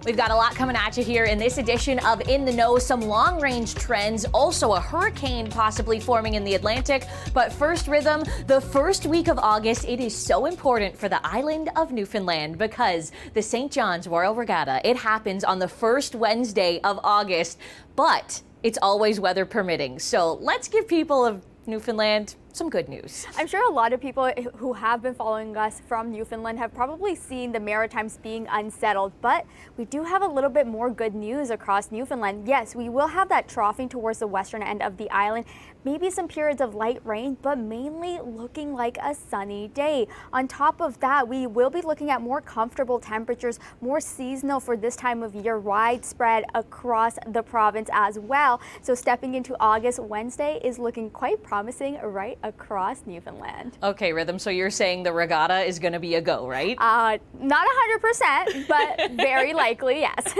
We've got a lot coming at you here in this edition of In the Know. Some long-range trends, also a hurricane possibly forming in the Atlantic. But first, Rhythm, the first week of August, it is so important for the island of Newfoundland because the St. John's Royal Regatta, it happens on the first Wednesday of August, but it's always weather permitting. So let's give people of Newfoundland some good news. I'm sure a lot of people who have been following us from Newfoundland have probably seen the Maritimes being unsettled, but we do have a little bit more good news across Newfoundland. Yes, we will have that troughing towards the western end of the island, maybe some periods of light rain, but mainly looking like a sunny day. On top of that, we will be looking at more comfortable temperatures, more seasonal for this time of year, widespread across the province as well. So stepping into August, Wednesday is looking quite promising right across Newfoundland. Okay, Rhythm, so you're saying the regatta is going to be a go, right? Not 100%, but very likely, yes.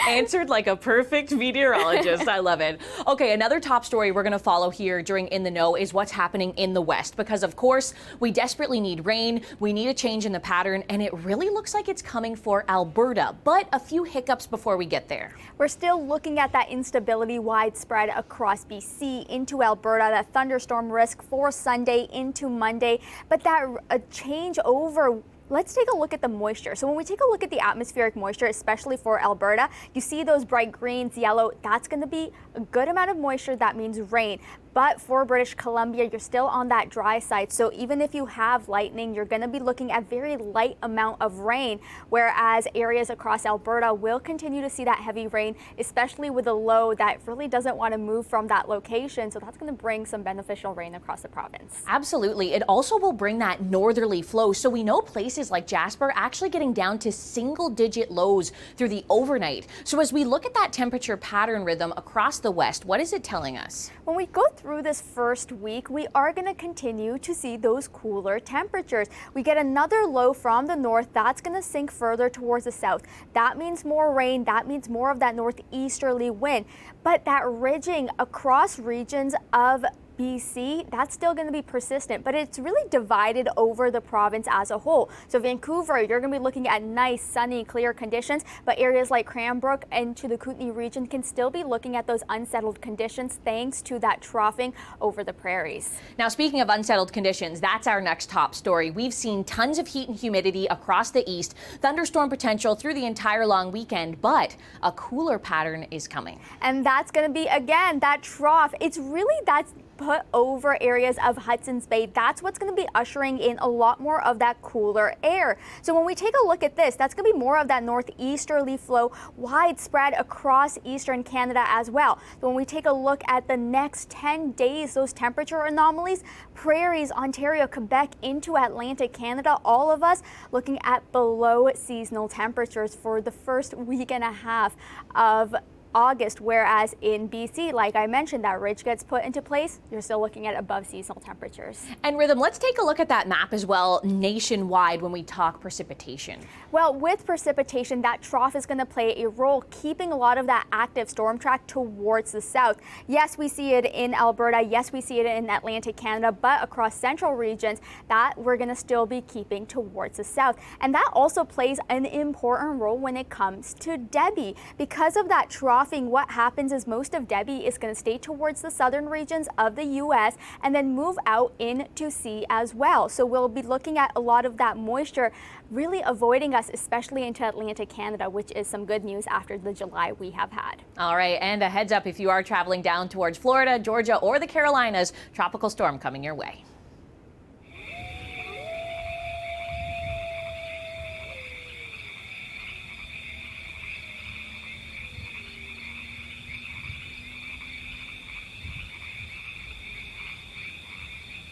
Answered like a perfect meteorologist. I love it. Okay, another top story we're going to follow here during In the Know is what's happening in the West, because of course we desperately need rain, we need a change in the pattern, and it really looks like it's coming for Alberta, but a few hiccups before we get there. We're still looking at that instability widespread across BC into Alberta, that thunderstorm risk for Sunday into Monday, but that change over. Let's take a look at the moisture. So when we take a look at the atmospheric moisture, especially for Alberta, you see those bright greens, yellow, that's going to be a good amount of moisture. That means rain. But for British Columbia, you're still on that dry side. So even if you have lightning, you're going to be looking at very light amount of rain, whereas areas across Alberta will continue to see that heavy rain, especially with a low that really doesn't want to move from that location. So that's going to bring some beneficial rain across the province. Absolutely. It also will bring that northerly flow. So we know places like Jasper actually getting down to single-digit lows through the overnight. So as we look at that temperature pattern, Rhythm, across the West, what is it telling us? When we go through this first week, we are going to continue to see those cooler temperatures. We get another low from the north that's going to sink further towards the south. That means more rain. That means more of that northeasterly wind. But that ridging across regions of BC, that's still going to be persistent, but it's really divided over the province as a whole. So Vancouver, you're going to be looking at nice, sunny, clear conditions, but areas like Cranbrook and to the Kootenay region can still be looking at those unsettled conditions thanks to that troughing over the prairies. Now, speaking of unsettled conditions, that's our next top story. We've seen tons of heat and humidity across the east, thunderstorm potential through the entire long weekend, but a cooler pattern is coming. And that's going to be, again, that trough. It's really that's put over areas of Hudson's Bay. That's what's going to be ushering in a lot more of that cooler air. So when we take a look at this, that's going to be more of that northeasterly flow widespread across eastern Canada as well. So when we take a look at the next 10 days, those temperature anomalies, prairies, Ontario, Quebec into Atlantic Canada, all of us looking at below seasonal temperatures for the first week and a half of August, whereas in BC, like I mentioned, that ridge gets put into place, you're still looking at above seasonal temperatures. And Rhythm, let's take a look at that map as well nationwide when we talk precipitation. Well, with precipitation, that trough is going to play a role keeping a lot of that active storm track towards the south. Yes, we see it in Alberta. Yes, we see it in Atlantic Canada, but across central regions, that we're going to still be keeping towards the south. And that also plays an important role when it comes to Debby. Because of that trough, what happens is most of Debby is going to stay towards the southern regions of the U.S. and then move out into sea as well. So we'll be looking at a lot of that moisture really avoiding us, especially into Atlantic Canada, which is some good news after the July we have had. All right, and a heads up if you are traveling down towards Florida, Georgia, or the Carolinas, tropical storm coming your way.